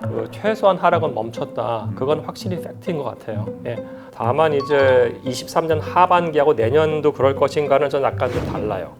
그 최소한 하락은 멈췄다. 그건 확실히 팩트인 것 같아요. 예. 다만 이제 23년 하반기하고 내년도 그럴 것인가는 좀 약간 좀 달라요.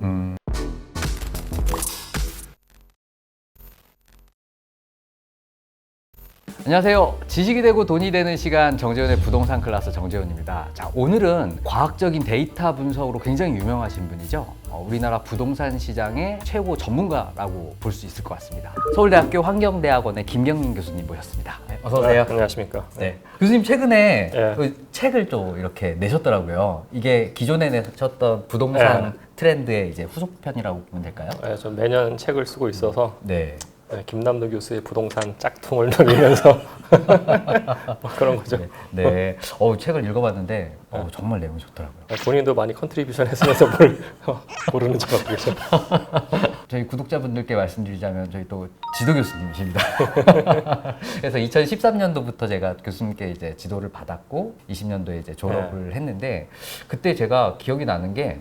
안녕하세요. 지식이 되고 돈이 되는 시간 정재훈의 부동산 클래스 정재훈입니다. 자, 오늘은 과학적인 데이터 분석으로 굉장히 유명하신 분이죠. 우리나라 부동산 시장의 최고 전문가라고 볼 수 있을 것 같습니다. 서울대학교 환경대학원의 김경민 교수님 모셨습니다. 어서 오세요. 안녕하십니까. 네. 교수님 최근에 예. 그 책을 또 이렇게 내셨더라고요. 이게 기존에 내셨던 부동산 트렌드의 이제 후속편이라고 보면 될까요? 예, 저 매년 책을 쓰고 있어서 네. 네, 김남도 교수의 부동산 짝퉁을 노리면서 뭐 그런 거죠. 네. 책을 읽어봤는데 정말 내용이 좋더라고요. 본인도 많이 컨트리뷰션 했으면서 뭘 모르는 척 하고 계셔. 저희 구독자분들께 말씀드리자면 저희 또 지도 교수님이십니다. 그래서 2013년도부터 제가 교수님께 이제 지도를 받았고 20년도에 이제 졸업을 했는데 그때 제가 기억이 나는 게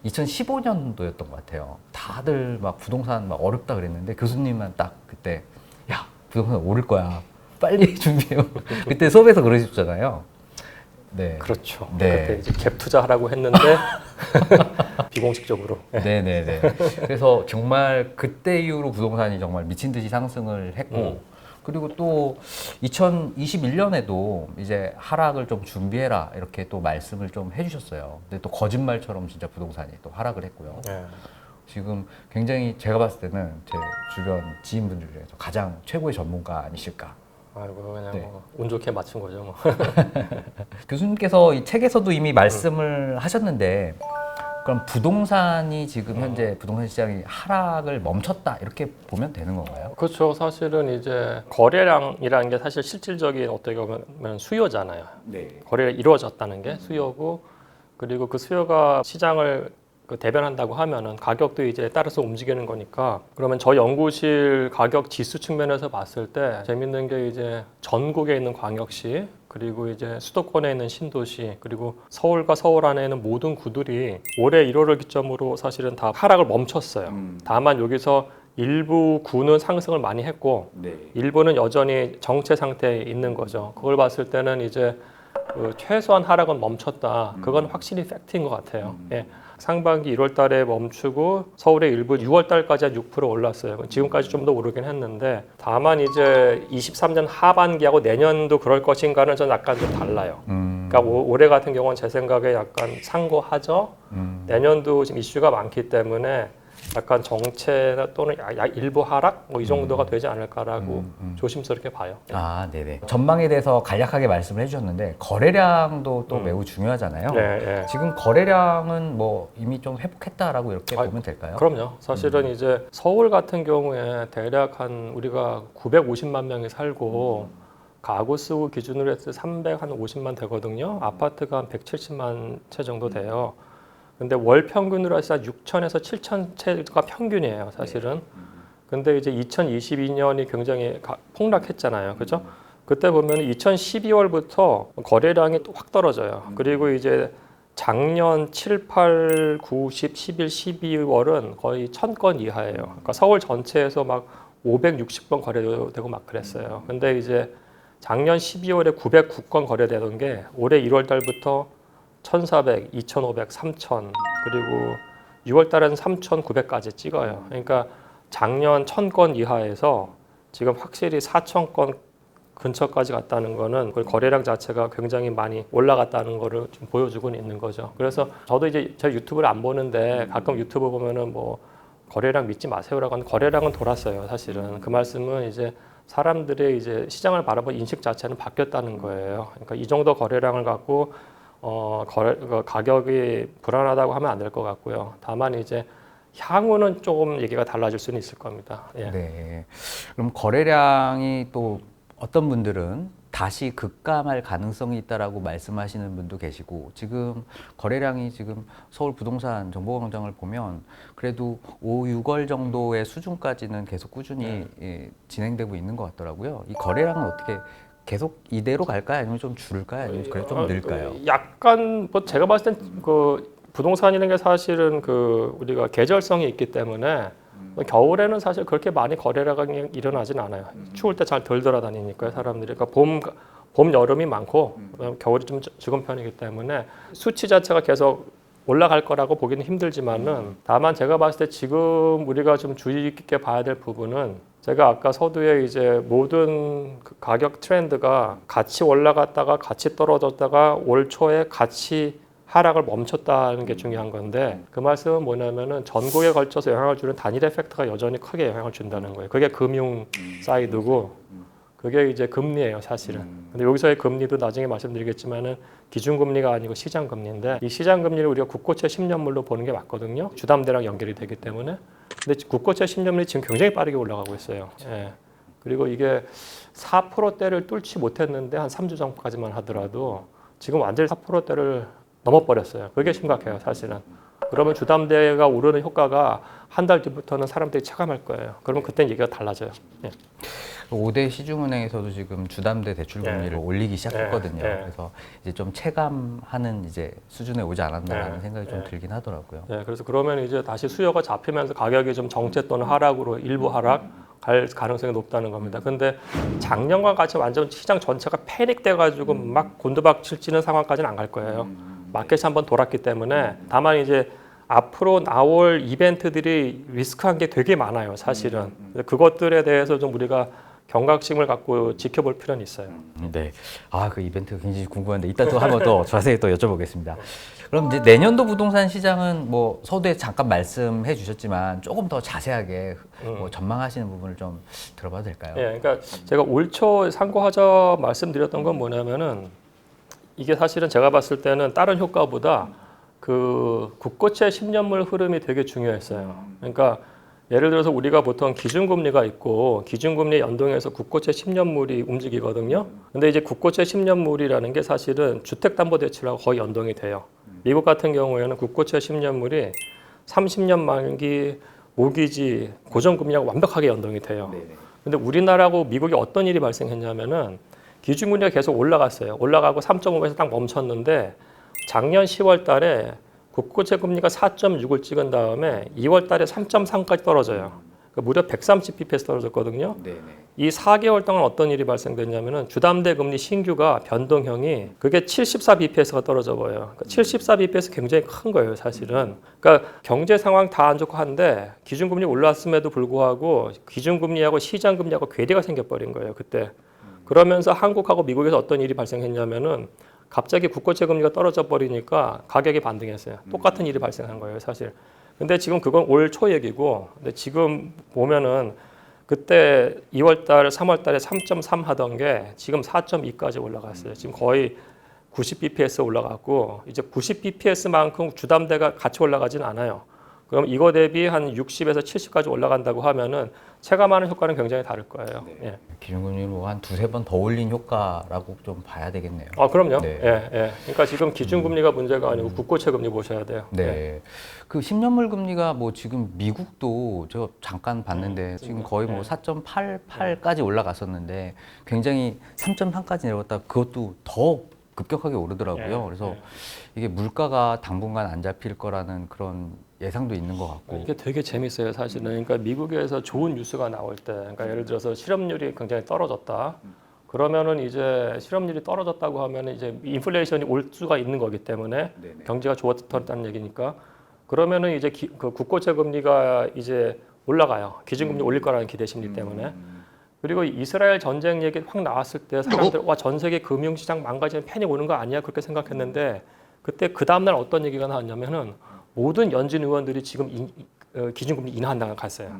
2015년도였던 것 같아요. 다들 막 부동산 막 어렵다 그랬는데 교수님만 딱 그때 야 부동산 오를 거야 빨리 준비해요. 그때 수업에서 그러셨잖아요. 네. 그렇죠. 네. 그때 이제 갭 투자하라고 했는데 비공식적으로. 네네네. 그래서 정말 그때 이후로 부동산이 정말 미친 듯이 상승을 했고 그리고 또 2021년에도 이제 하락을 좀 준비해라 이렇게 또 말씀을 좀 해주셨어요. 근데 또 거짓말처럼 진짜 부동산이 또 하락을 했고요. 네. 지금 굉장히 제가 봤을 때는 제 주변 지인분들 중에서 가장 최고의 전문가 아니실까. 아이고 그냥 네. 뭐 운 좋게 맞춘 거죠. 뭐. 교수님께서 이 책에서도 이미 말씀을 하셨는데 그럼 부동산이 지금 현재 부동산 시장이 하락을 멈췄다 이렇게 보면 되는 건가요? 그렇죠. 사실은 이제 거래량이라는 게 사실 실질적인 어떻게 보면 수요잖아요. 네. 거래가 이루어졌다는 게 수요고 그리고 그 수요가 시장을 대변한다고 하면은 가격도 이제 따라서 움직이는 거니까 그러면 저 연구실 가격 지수 측면에서 봤을 때 재밌는 게 이제 전국에 있는 광역시 그리고 이제 수도권에 있는 신도시 그리고 서울과 서울 안에 있는 모든 구들이 올해 1월을 기점으로 사실은 다 하락을 멈췄어요. 다만 여기서 일부 구는 상승을 많이 했고 네. 일부는 여전히 정체 상태에 있는 거죠. 그걸 봤을 때는 이제 그 최소한 하락은 멈췄다. 그건 확실히 팩트인 것 같아요. 예. 상반기 1월 달에 멈추고 서울의 일부 6월 달까지 한 6% 올랐어요. 지금까지 좀 더 오르긴 했는데 다만 이제 23년 하반기하고 내년도 그럴 것인가는 좀 약간 좀 달라요. 그러니까 올해 같은 경우는 제 생각에 약간 상고하죠. 내년도 지금 이슈가 많기 때문에 약간 정체 또는 일부 하락 뭐 이 정도가 되지 않을까라고 조심스럽게 봐요. 아, 네네. 전망에 대해서 간략하게 말씀을 해주셨는데 거래량도 또 매우 중요하잖아요. 네, 네. 지금 거래량은 뭐 이미 좀 회복했다라고 이렇게 보면 될까요? 그럼요. 사실은 이제 서울 같은 경우에 대략 한 우리가 950만 명이 살고 가구 수구 기준으로 해서 350만 되거든요. 아파트가 한 170만 채 정도 돼요. 근데 월 평균으로 해서 6천에서 7천 채가 평균이에요, 사실은. 근데 이제 2022년이 굉장히 폭락했잖아요. 그죠? 그때 보면 2012월부터 거래량이 또 확 떨어져요. 그리고 이제 작년 7, 8, 9, 10, 11, 12월은 거의 1000건 이하예요. 그러니까 서울 전체에서 막 560건 거래되고 막 그랬어요. 근데 이제 작년 12월에 909건 거래되던 게 올해 1월 달부터 1,400, 2,500, 3,000 그리고 6월 달은 3,900까지 찍어요. 그러니까 작년 1,000건 이하에서 지금 확실히 4,000건 근처까지 갔다는 거는 그 거래량 자체가 굉장히 많이 올라갔다는 거를 좀 보여주고는 있는 거죠. 그래서 저도 이제 제 유튜브를 안 보는데 가끔 유튜브 보면은 뭐 거래량 믿지 마세요라고 하는 거래량은 돌았어요. 사실은 그 말씀은 이제 사람들의 이제 시장을 바라보는 인식 자체는 바뀌었다는 거예요. 그러니까 이 정도 거래량을 갖고 가격이 불안하다고 하면 안 될 것 같고요. 다만 이제 향후는 조금 얘기가 달라질 수는 있을 겁니다. 예. 네. 그럼 거래량이 또 어떤 분들은 다시 급감할 가능성이 있다라고 말씀하시는 분도 계시고 지금 거래량이 지금 서울 부동산 정보광장을 보면 그래도 5, 6월 정도의 수준까지는 계속 꾸준히 진행되고 있는 것 같더라고요. 이 거래량은 어떻게 계속 이대로 갈까요? 아니면 좀 줄을까요? 아니면 그래 좀 늘까요? 약간 뭐 제가 봤을 땐 그 부동산이라는 게 사실은 그 우리가 계절성이 있기 때문에 겨울에는 사실 그렇게 많이 거래가 일어나진 않아요. 추울 때 잘 덜 돌아다니니까요, 사람들이. 그러니까 봄, 여름이 많고 그다음에 겨울이 좀 적은 편이기 때문에 수치 자체가 계속 올라갈 거라고 보기는 힘들지만은 다만 제가 봤을 때 지금 우리가 좀 주의 깊게 봐야 될 부분은 제가 아까 서두에 이제 모든 그 가격 트렌드가 같이 올라갔다가 같이 떨어졌다가 올 초에 같이 하락을 멈췄다는 게 중요한 건데 그 말씀은 뭐냐면은 전국에 걸쳐서 영향을 주는 단일 에펙트가 여전히 크게 영향을 준다는 거예요. 그게 금융 사이드고 그게 이제 금리예요, 사실은. 근데 여기서의 금리도 나중에 말씀드리겠지만은 기준금리가 아니고 시장금리인데 이 시장금리를 우리가 국고채 10년물로 보는 게 맞거든요. 주담대랑 연결이 되기 때문에. 근데 국고채 10년물이 지금 굉장히 빠르게 올라가고 있어요. 예. 그리고 이게 4%대를 뚫지 못했는데 한 3주 전까지만 하더라도 지금 완전히 4%대를 넘어버렸어요. 그게 심각해요, 사실은. 그러면 주담대가 오르는 효과가 한 달 뒤부터는 사람들이 체감할 거예요. 그러면 그때는 얘기가 달라져요. 예. 5대 시중은행에서도 지금 주담대 대출 금리를 올리기 시작했거든요. 그래서 이제 좀 체감하는 이제 수준에 오지 않았나라는 생각이 좀 들긴 하더라고요. 네, 그래서 그러면 이제 다시 수요가 잡히면서 가격이 좀 정체 또는 하락으로 일부 하락 갈 가능성이 높다는 겁니다. 근데 작년과 같이 완전 시장 전체가 패닉돼 가지고 막 곤두박질 치는 상황까지는 안 갈 거예요. 마켓이 한번 돌았기 때문에 다만 이제 앞으로 나올 이벤트들이 리스크한 게 되게 많아요, 사실은. 그것들에 대해서 좀 우리가 경각심을 갖고 지켜볼 필요는 있어요. 네. 아, 그 이벤트가 굉장히 궁금한데 이따 또 한번 더 자세히 또 여쭤보겠습니다. 그럼 이제 내년도 부동산 시장은 뭐 서두에 잠깐 말씀해 주셨지만 조금 더 자세하게 뭐 전망하시는 부분을 좀 들어봐도 될까요? 예, 그러니까 제가 올 초 상고하자 말씀드렸던 건 뭐냐면은 이게 사실은 제가 봤을 때는 다른 효과보다 그 국고채 10년물 흐름이 되게 중요했어요. 그러니까 예를 들어서 우리가 보통 기준금리가 있고 기준금리에 연동해서 국고채 10년물이 움직이거든요. 근데 이제 국고채 10년물이라는 게 사실은 주택담보대출하고 거의 연동이 돼요. 미국 같은 경우에는 국고채 10년물이 30년 만기 모기지 고정금리하고 완벽하게 연동이 돼요. 근데 우리나라하고 미국이 어떤 일이 발생했냐면은 기준금리가 계속 올라갔어요. 올라가고 3.5에서 딱 멈췄는데 작년 10월 달에 국고채 금리가 4.6을 찍은 다음에 2월 달에 3.3까지 떨어져요. 그러니까 무려 130bps 떨어졌거든요. 이 4개월 동안 어떤 일이 발생됐냐면은 주담대 금리 신규가 변동형이 그게 74bps가 떨어져 버려요. 그러니까 74bps 굉장히 큰 거예요, 사실은. 그러니까 경제 상황 다 안 좋고 한데 기준금리 올랐음에도 불구하고 기준금리하고 시장금리하고 괴리가 생겨버린 거예요, 그때. 그러면서 한국하고 미국에서 어떤 일이 발생했냐면은 갑자기 국고채 금리가 떨어져 버리니까 가격이 반등했어요. 똑같은 일이 발생한 거예요, 사실. 근데 지금 그건 올 초 얘기고, 근데 지금 보면은 그때 2월 달, 3월 달에 3.3 하던 게 지금 4.2까지 올라갔어요. 지금 거의 90bps 올라갔고, 이제 90bps만큼 주담대가 같이 올라가진 않아요. 그럼 이거 대비 한 60에서 70까지 올라간다고 하면은 체감하는 효과는 굉장히 다를 거예요. 예. 기준금리를 뭐 한 두세 번 더 올린 효과라고 좀 봐야 되겠네요. 아, 그럼요. 네. 예, 예. 그러니까 지금 기준금리가 문제가 아니고 국고채 금리 보셔야 돼요. 네. 예. 그 10년물 금리가 뭐 지금 미국도 제가 잠깐 봤는데 지금 거의 뭐 4.88까지 올라갔었는데 굉장히 3.3까지 내려갔다 그것도 더 급격하게 오르더라고요. 그래서 이게 물가가 당분간 안 잡힐 거라는 그런 예상도 있는 것 같고. 이게 되게 재밌어요, 사실은. 그러니까 미국에서 좋은 뉴스가 나올 때, 그러니까 예를 들어서 실업률이 굉장히 떨어졌다. 그러면은 이제 실업률이 떨어졌다고 하면은 이제 인플레이션이 올 수가 있는 거기 때문에 경제가 좋았다는 얘기니까. 그러면은 이제 그 국고채 금리가 이제 올라가요. 기준금리 올릴 거라는 기대 심리 때문에. 그리고 이스라엘 전쟁 얘기 확 나왔을 때 사람들 와, 전 세계 금융시장 망가지면 패닉 오는 거 아니야? 그렇게 생각했는데 그때 그 다음날 어떤 얘기가 나왔냐면은 모든 연준 의원들이 지금 기준금리 인하한다고 갔어요.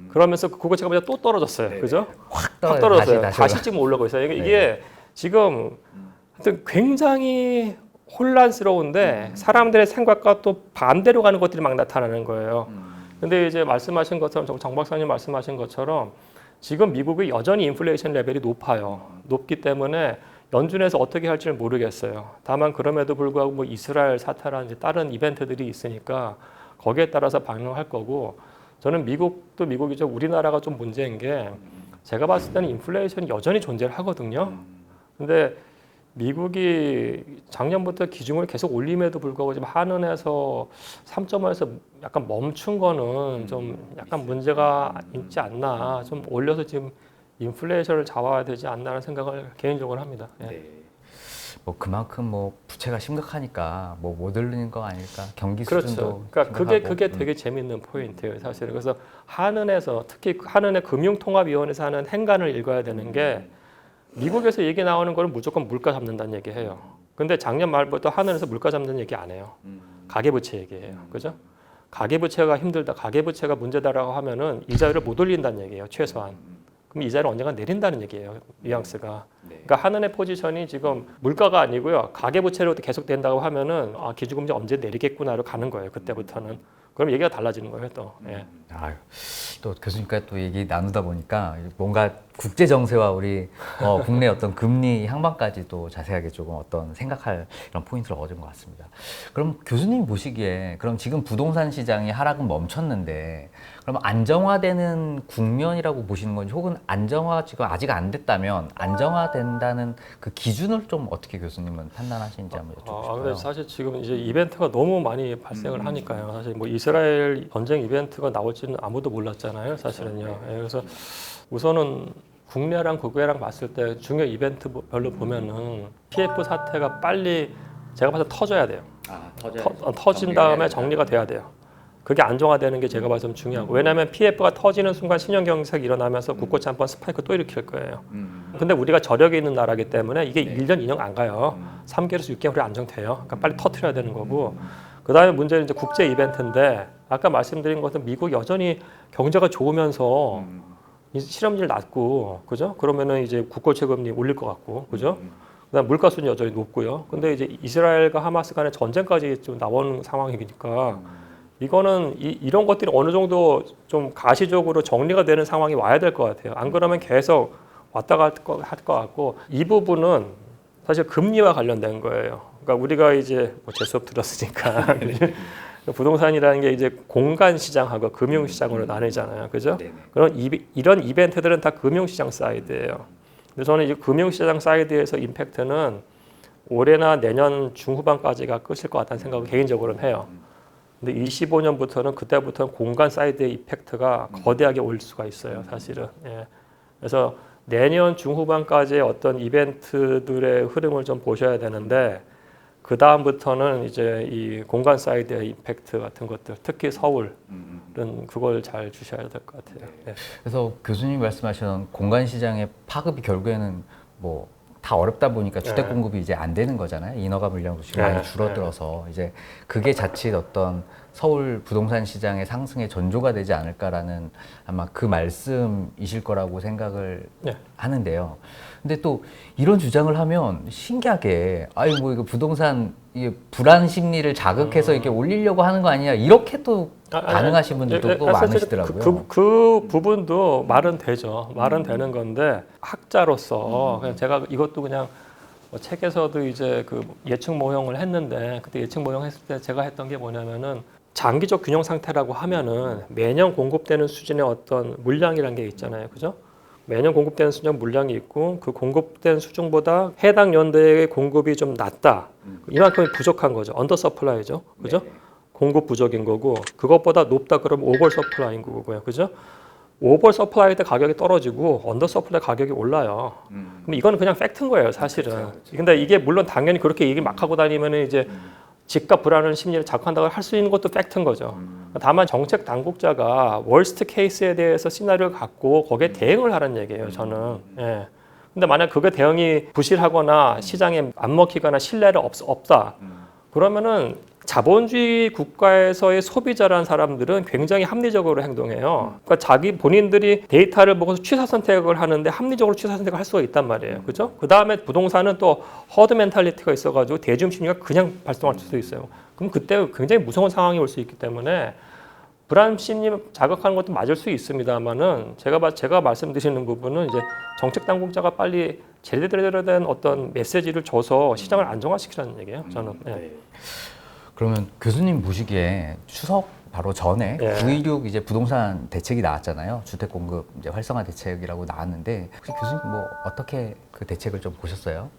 그러면서 그 국고채 금리가 또 떨어졌어요. 그죠? 확 떨어졌어요. 다시 지금 올라오고 있어요. 이게 지금 하여튼 굉장히 혼란스러운데 사람들의 생각과 또 반대로 가는 것들이 막 나타나는 거예요. 근데 이제 말씀하신 것처럼 정 박사님 말씀하신 것처럼 지금 미국이 여전히 인플레이션 레벨이 높아요. 높기 때문에 연준에서 어떻게 할지를 모르겠어요. 다만 그럼에도 불구하고 뭐 이스라엘 사태라든지 다른 이벤트들이 있으니까 거기에 따라서 반응할 거고 저는 미국도 미국이죠. 우리나라가 좀 문제인 게 제가 봤을 때는 인플레이션이 여전히 존재를 하거든요. 근데 미국이 작년부터 기준을 계속 올림에도 불구하고 지금 한은에서 3.5에서 약간 멈춘 거는 좀 약간 문제가 있지 않나. 좀 올려서 지금 인플레이션을 잡아야 되지 않나라는 생각을 개인적으로 합니다. 예. 네. 뭐 그만큼 뭐 부채가 심각하니까 뭐 못 오르는 거 아닐까? 경기 수준도 그렇죠. 그러니까 심각하고. 그게 되게 재밌는 포인트예요, 사실은. 그래서 한은에서 특히 한은의 금융통합위원회에서 하는 행간을 읽어야 되는 게 미국에서 얘기 나오는 거는 무조건 물가 잡는다는 얘기해요. 근데 작년 말부터 한은에서 물가 잡는 얘기 안 해요. 가계부채 얘기해요. 그죠? 가계부채가 힘들다, 가계부채가 문제다라고 하면은 이자율을 못 올린다는 얘기예요, 최소한. 그럼 이자를 언젠가 내린다는 얘기예요, 뉘앙스가. 그러니까 한은의 포지션이 지금 물가가 아니고요, 가계부채로 계속 된다고 하면은 아, 기준금리 언제 내리겠구나로 가는 거예요, 그때부터는. 그럼 얘기가 달라지는 거예요, 또. 예. 아유, 또 교수님과 또 얘기 나누다 보니까 뭔가 국제 정세와 우리 국내 어떤 금리 향방까지도 자세하게 조금 어떤 생각할 이런 포인트를 얻은 것 같습니다. 그럼 교수님 보시기에 그럼 지금 부동산 시장이 하락은 멈췄는데 그럼 안정화되는 국면이라고 보시는 건지 혹은 안정화 지금 아직 안 됐다면 안정화된다는 그 기준을 좀 어떻게 교수님은 판단하시는지 한번 여쭤보고 싶어요. 근데 사실 지금 이제 이벤트가 너무 많이 발생을 하니까요. 사실 뭐 이스라엘 전쟁 이벤트가 나올지는 아무도 몰랐잖아요, 사실은요. 예, 그래서 우선은 국내랑 국외랑 봤을 때 중요 이벤트별로 보면은 PF 사태가 빨리 제가 봐서 터져야 돼요. 터진 다음에 정리가 돼야 돼요. 그게 안정화되는 게 제가 봐서 중요하고, 왜냐하면 PF가 터지는 순간 신용경색이 일어나면서 국고채 한번 스파이크 또 일으킬 거예요. 근데 우리가 저력이 있는 나라기 때문에 이게 1년, 2년 안 가요. 3개월에서 6개월에 안정돼요. 그러니까 빨리 터트려야 되는 거고, 그 다음에 문제는 이제 국제 이벤트인데, 아까 말씀드린 것은 미국 여전히 경제가 좋으면서 실업률 낮고, 그죠? 그러면은 이제 국고채 금리 올릴 것 같고, 그죠? 그다음 물가 수준이 여전히 높고요. 근데 이제 이스라엘과 하마스 간의 전쟁까지 좀 나오는 상황이니까 이거는 이런 것들이 어느 정도 좀 가시적으로 정리가 되는 상황이 와야 될 것 같아요. 안 그러면 계속 왔다 갈 것 같고, 이 부분은 사실 금리와 관련된 거예요. 그러니까 우리가 이제 제 수업 들었으니까 부동산이라는 게 이제 공간 시장하고 금융 시장으로 나뉘잖아요, 그죠? 그런 이런 이벤트들은 다 금융 시장 사이드예요. 근데 저는 이제 금융 시장 사이드에서 임팩트는 올해나 내년 중후반까지가 끝일 것 같다는 생각을 개인적으로는 해요. 근데 25년부터는 그때부터는 공간 사이드의 이펙트가 거대하게 올 수가 있어요, 사실은. 예. 그래서 내년 중후반까지의 어떤 이벤트들의 흐름을 좀 보셔야 되는데, 그 다음부터는 이제 이 공간 사이드의 임팩트 같은 것들, 특히 서울은 그걸 잘 주셔야 될 것 같아요. 예. 그래서 교수님 말씀하신 공간 시장의 파급이 결국에는 뭐 다 어렵다 보니까 주택 공급이 이제 안 되는 거잖아요. 인허가 물량도 지금 많이 줄어들어서 이제 그게 자칫 어떤 서울 부동산 시장의 상승의 전조가 되지 않을까라는 아마 그 말씀이실 거라고 생각을 하는데요. 근데 또 이런 주장을 하면 신기하게 아이 뭐 이거 부동산 이게 불안 심리를 자극해서 이렇게 올리려고 하는 거 아니냐 이렇게 또 반응하신 분들도 또 많으시더라고요. 그 부분도 말은 되죠. 말은 되는 건데 학자로서 그냥 제가 이것도 그냥 뭐 책에서도 이제 그 예측 모형을 했는데, 그때 예측 모형 했을 때 제가 했던 게 뭐냐면은 장기적 균형 상태라고 하면은 매년 공급되는 수준의 어떤 물량이라는 게 있잖아요, 그죠? 매년 공급되는 수준 물량이 있고 그 공급된 수준보다 해당 연도의 공급이 좀 낮다. 이만큼이 부족한 거죠. 언더 서플라이죠, 그죠? 공급 부족인 거고, 그것보다 높다 그러면 오버 서플라이인 거고요, 그죠? 오버 서플라이 때 가격이 떨어지고 언더 서플라이 가격이 올라요. 그럼 이거는 그냥 팩트인 거예요, 사실은. 근데 이게 물론 당연히 그렇게 얘기 막 하고 다니면은 이제 집값 불안한 심리를 자극한다고 할 수 있는 것도 팩트인 거죠. 다만 정책 당국자가 월스트 케이스에 대해서 시나리오를 갖고 거기에 대응을 하라는 얘기예요, 저는. 예. 근데 만약 그게 대응이 부실하거나 시장에 안 먹히거나 신뢰를 없다. 그러면은 자본주의 국가에서의 소비자라는 사람들은 굉장히 합리적으로 행동해요. 그러니까 자기 본인들이 데이터를 보고서 취사 선택을 하는데 합리적으로 취사 선택을 할 수가 있단 말이에요. 그죠? 그 다음에 부동산은 또 허드 멘탈리티가 있어가지고 대중 심리가 그냥 발동할 수도 있어요. 그럼 그때 굉장히 무서운 상황이 올 수 있기 때문에 불안 심리 자극하는 것도 맞을 수 있습니다만은 제가 말씀드리는 부분은 이제 정책 당국자가 빨리 제대로 된 어떤 메시지를 줘서 시장을 안정화시키라는 얘기예요, 저는. 네. 그러면 교수님 보시기에 추석 바로 전에 9.16 이제 부동산 대책이 나왔잖아요. 주택 공급 이제 활성화 대책이라고 나왔는데 혹시 교수님 뭐 어떻게 그 대책을 좀 보셨어요?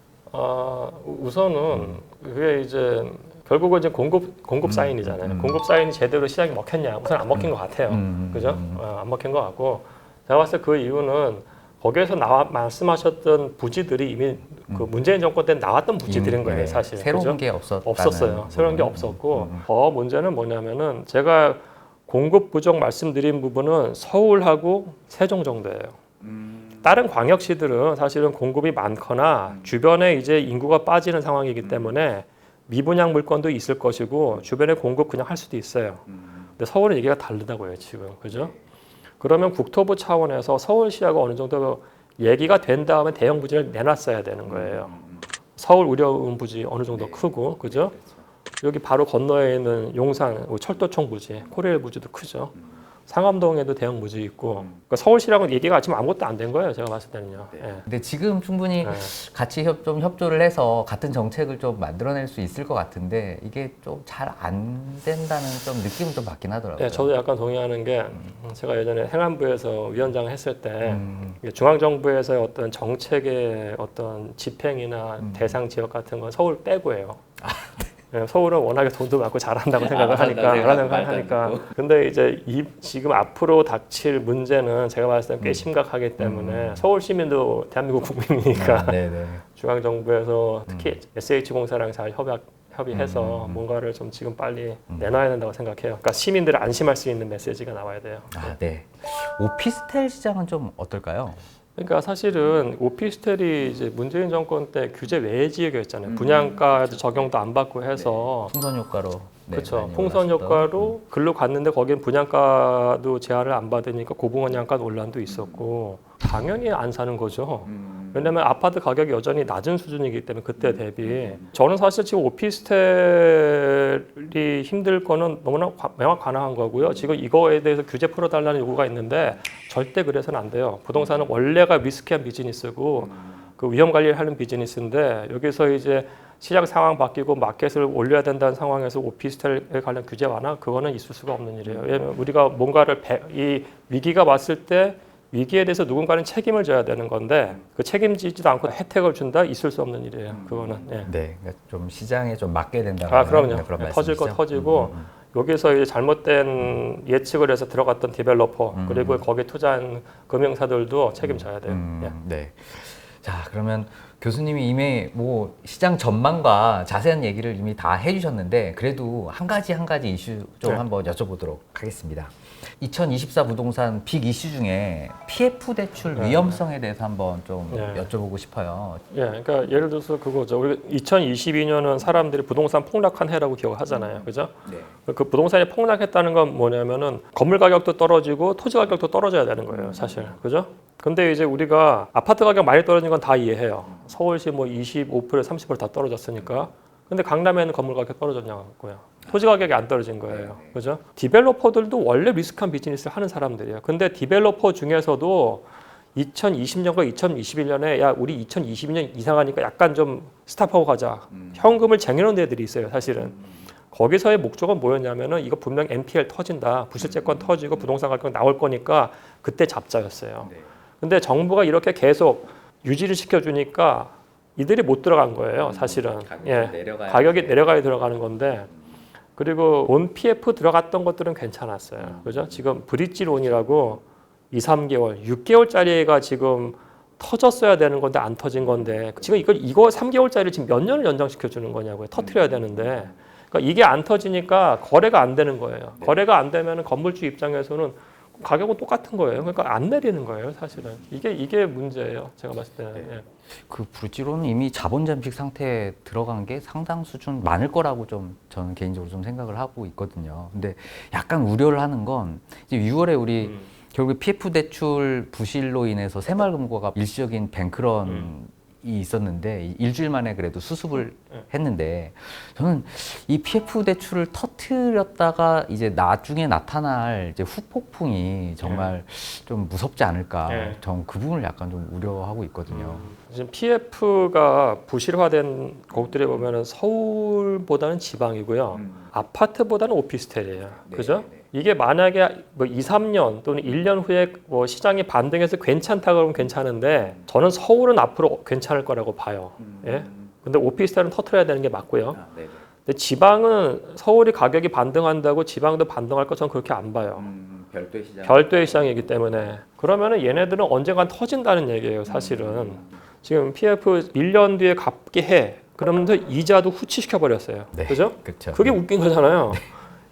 우선은 그게 이제 결국은 이제 공급 사인이잖아요. 공급 사인이 제대로 시장이 먹혔냐? 우선 안 먹힌 것 같아요. 그죠? 안 먹힌 것 같고 제가 봤을 때 그 이유는 거기에서 말씀하셨던 부지들이 이미 그 문재인 정권 때 나왔던 부지들인 거예요, 네, 사실. 새로운 그죠? 게 없었어요. 새로운 게 없었고 더 문제는 뭐냐면은 제가 공급 부족 말씀드린 부분은 서울하고 세종 정도예요. 다른 광역시들은 사실은 공급이 많거나 주변에 이제 인구가 빠지는 상황이기 때문에 미분양 물건도 있을 것이고 주변에 공급 그냥 할 수도 있어요. 근데 서울은 얘기가 다르다고요, 지금. 그죠? 그러면 국토부 차원에서 서울시하고 어느 정도 얘기가 된 다음에 대형 부지를 내놨어야 되는 거예요. 서울 의료원 부지 어느 정도 크고, 그죠? 여기 바로 건너에 있는 용산 철도청 부지, 코레일 부지도 크죠. 상암동에도 대형 부지 있고, 그러니까 서울시랑은 얘기가 지금 아무것도 안 된 거예요, 제가 봤을 때는요. 예. 근데 지금 충분히 네. 같이 좀 협조를 해서 같은 정책을 좀 만들어낼 수 있을 것 같은데 이게 좀 잘 안 된다는 좀 느낌을 좀 받긴 하더라고요. 네, 저도 약간 동의하는 게 제가 예전에 행안부에서 위원장 했을 때 중앙정부에서의 어떤 정책의 어떤 집행이나 대상 지역 같은 건 서울 빼고예요. 네, 서울은 워낙에 돈도 많고 잘한다고 생각을 하니까. 근데 이제 지금 앞으로 닥칠 문제는 제가 봤을 때 꽤 심각하기 때문에 서울 시민도 대한민국 국민이니까 중앙정부에서 특히 SH공사랑 잘 협의해서 뭔가를 좀 지금 빨리 내놔야 된다고 생각해요. 그러니까 시민들을 안심할 수 있는 메시지가 나와야 돼요. 네. 오피스텔 시장은 좀 어떨까요? 그러니까 사실은 오피스텔이 이제 문재인 정권 때 규제 외의 지역이었잖아요. 분양가에도 적용도 안 받고 해서 풍선 효과로. 그렇죠. 풍선 효과로 글로 갔는데 거기는 분양가도 제한을 안 받으니까 고분양가 논란도 있었고 당연히 안 사는 거죠. 왜냐하면 아파트 가격이 여전히 낮은 수준이기 때문에 그때 대비 저는 사실 지금 오피스텔이 힘들 거는 너무나 명확 가능한 거고요. 지금 이거에 대해서 규제 풀어달라는 요구가 있는데 절대 그래서는 안 돼요. 부동산은 원래가 리스키한 비즈니스고 그 위험 관리를 하는 비즈니스인데 여기서 이제 시장 상황 바뀌고 마켓을 올려야 된다는 상황에서 오피스텔에 관련 규제 완화 그거는 있을 수가 없는 일이에요. 왜냐하면 우리가 뭔가를 이 위기가 왔을 때 위기에 대해서 누군가는 책임을 져야 되는 건데 그 책임지지도 않고 혜택을 준다 있을 수 없는 일이에요. 그거는. 예. 네, 그러니까 좀 시장에 좀 맞게 된다는 그럼요. 그런 터질 거 말씀이시죠? 터지고 여기서 이제 잘못된 예측을 해서 들어갔던 디벨로퍼 그리고 거기에 투자한 금융사들도 책임져야 돼요. 예. 네. 자, 그러면 교수님이 이미 뭐 시장 전망과 자세한 얘기를 이미 다 해주셨는데 그래도 한 가지 이슈 좀 한번 여쭤보도록 하겠습니다. 2024 부동산 빅 이슈 중에 PF 대출 위험성에 대해서 한번 좀 여쭤보고 싶어요. 예, 그러니까 예를 들어서 그거죠. 우리 2022년은 사람들이 부동산 폭락한 해라고 기억을 하잖아요, 그죠? 네. 그 부동산이 폭락했다는 건 뭐냐면은 건물 가격도 떨어지고 토지 가격도 떨어져야 되는 거예요, 사실, 그죠? 근데 이제 우리가 아파트 가격 많이 떨어진 건 다 이해해요. 서울시 뭐 25%, 30% 다 떨어졌으니까. 근데 강남에는 건물 가격 떨어졌냐고요. 토지 가격이 안 떨어진 거예요. 그죠? 디벨로퍼들도 원래 리스크한 비즈니스를 하는 사람들이에요. 근데 디벨로퍼 중에서도 2020년과 2021년에 야 우리 2022년 이상하니까 약간 좀 스탑하고 가자. 현금을 쟁여놓은 데들이 있어요, 사실은. 거기서의 목적은 뭐였냐면은 이거 분명 NPL 터진다. 부실채권 터지고 부동산 가격 나올 거니까 그때 잡자였어요. 근데 정부가 이렇게 계속 유지를 시켜주니까 이들이 못 들어간 거예요, 사실은. 가격이 내려가야 들어가는 건데 그리고 온 PF 들어갔던 것들은 괜찮았어요. 그죠? 지금 브릿지 론이라고 2, 3개월, 6개월짜리가 지금 터졌어야 되는 건데 안 터진 건데 지금 이거 3개월짜리를 지금 몇 년을 연장시켜 주는 거냐고요. 터트려야 되는데. 그러니까 이게 안 터지니까 거래가 안 되는 거예요. 거래가 안 되면 건물주 입장에서는 가격은 똑같은 거예요. 그러니까 안 내리는 거예요, 사실은. 이게 문제예요. 제가 봤을 때는. 예. 그 브릿지로는 이미 자본 잠식 상태에 들어간 게 상당 수준 많을 거라고 좀 저는 개인적으로 좀 생각을 하고 있거든요. 근데 약간 우려를 하는 건 이제 6월에 우리 결국 PF 대출 부실로 인해서 새마을금고가 일시적인 뱅크런이 있었는데 일주일 만에 그래도 수습을 했는데 저는 이 PF 대출을 터뜨렸다가 이제 나중에 나타날 이제 후폭풍이 정말 좀 무섭지 않을까. 전 그 부분을 약간 좀 우려하고 있거든요. 지금 PF가 부실화된 곳들에 보면은 서울보다는 지방이고요. 아파트보다는 오피스텔이에요. 그죠? 이게 만약에 뭐 2, 3년 또는 1년 후에 뭐 시장이 반등해서 괜찮다 그러면 괜찮은데 저는 서울은 앞으로 괜찮을 거라고 봐요. 예? 근데 오피스텔은 터트려야 되는 게 맞고요. 네네. 근데 지방은 서울이 가격이 반등한다고 지방도 반등할 것 저는 그렇게 안 봐요. 별도의 시장. 별도의 시장이기 때문에. 그러면은 얘네들은 언젠간 터진다는 얘기예요, 사실은. 지금 PF 1년 뒤에 갚게 해. 그러면 이자도 후치시켜 버렸어요. 네. 그죠? 그렇죠. 그게 웃긴 거잖아요.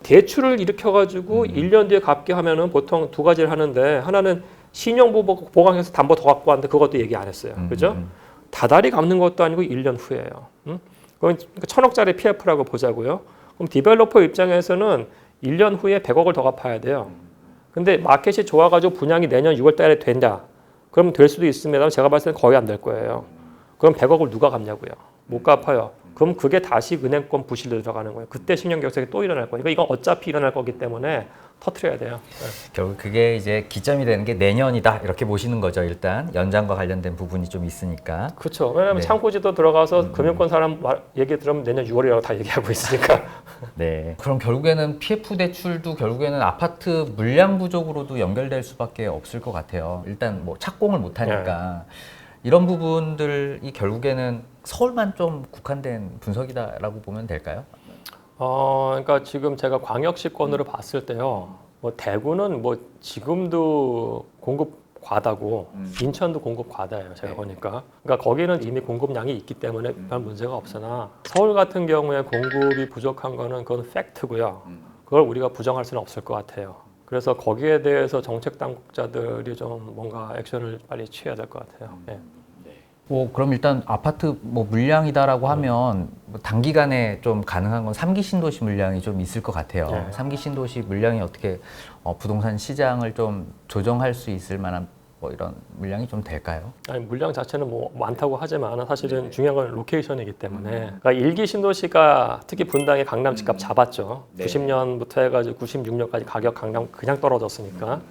대출을 일으켜가지고 1년 뒤에 갚게 하면은 보통 두 가지를 하는데 하나는 신용보강해서 담보 더 갖고 왔는데 그것도 얘기 안 했어요. 그죠? 다달이 갚는 것도 아니고 1년 후예요. 그건 1,000억짜리 PF라고 보자고요. 그럼 디벨로퍼 입장에서는 1년 후에 100억을 더 갚아야 돼요. 근데 마켓이 좋아가지고 분양이 내년 6월 달에 된다. 그럼 될 수도 있습니다. 제가 봤을 때는 거의 안 될 거예요. 그럼 100억을 누가 갚냐고요. 못 갚아요. 그럼 그게 다시 은행권 부실로 들어가는 거예요. 그때 신용격색이 또 일어날 거예요. 이건 어차피 일어날 거기 때문에 터트려야 돼요. 결국 그게 이제 기점이 되는 게 내년이다 이렇게 보시는 거죠. 일단 연장과 관련된 부분이 좀 있으니까. 그렇죠. 왜냐하면 네. 창고지도 들어가서 금융권 사람 얘기 들으면 내년 6월이라고 다 얘기하고 있으니까. 네. 그럼 결국에는 PF 대출도 결국에는 아파트 물량 부족으로도 연결될 수밖에 없을 것 같아요. 일단 뭐 착공을 못 하니까 이런 부분들이 결국에는 서울만 좀 국한된 분석이다라고 보면 될까요? 그러니까 지금 제가 광역시권으로 봤을 때요. 뭐 대구는 뭐 지금도 공급 과다고 인천도 공급 과다예요. 제가 보니까. 그러니까 거기는 이미 공급량이 있기 때문에 별 문제가 없으나 서울 같은 경우에 공급이 부족한 거는 그건 팩트고요. 그걸 우리가 부정할 수는 없을 것 같아요. 그래서 거기에 대해서 정책 당국자들이 좀 뭔가 액션을 빨리 취해야 될 것 같아요. 예. 그럼 일단 아파트 뭐 물량이다라고 하면 뭐 단기간에 좀 가능한 건 3기 신도시 물량이 좀 있을 것 같아요. 네. 3기 신도시 물량이 어떻게 부동산 시장을 좀 조정할 수 있을 만한 뭐 이런 물량이 좀 될까요? 아니, 물량 자체는 뭐 많다고 하지만 사실은 중요한 건 로케이션이기 때문에 그러니까 1기 신도시가 특히 분당의 강남 집값 잡았죠. 네. 90년부터 해가지고 96년까지 가격 강남 그냥 떨어졌으니까.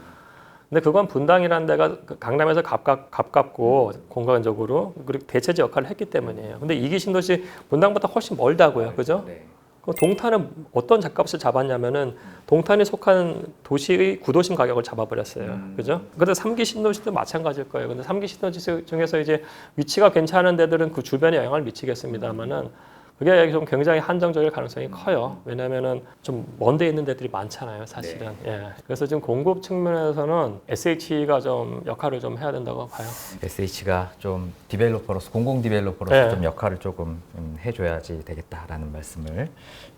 근데 그건 분당이라는 데가 강남에서 가깝고 공간적으로 그리고 대체지 역할을 했기 때문이에요. 근데 2기 신도시 분당보다 훨씬 멀다고요. 그죠? 네. 그 동탄은 어떤 집값을 잡았냐면은 동탄이 속한 도시의 구도심 가격을 잡아버렸어요. 그죠? 근데 3기 신도시도 마찬가지일 거예요. 근데 3기 신도시 중에서 이제 위치가 괜찮은 데들은 그 주변에 영향을 미치겠습니다만은 그게 좀 굉장히 한정적일 가능성이 커요. 왜냐면은 좀 먼데 있는 데들이 많잖아요, 사실은. 예. 그래서 지금 공급 측면에서는 SH가 좀 역할을 좀 해야 된다고 봐요. SH가 좀 디벨로퍼로서 공공 디벨로퍼로서 네. 좀 역할을 조금 해줘야지 되겠다라는 말씀을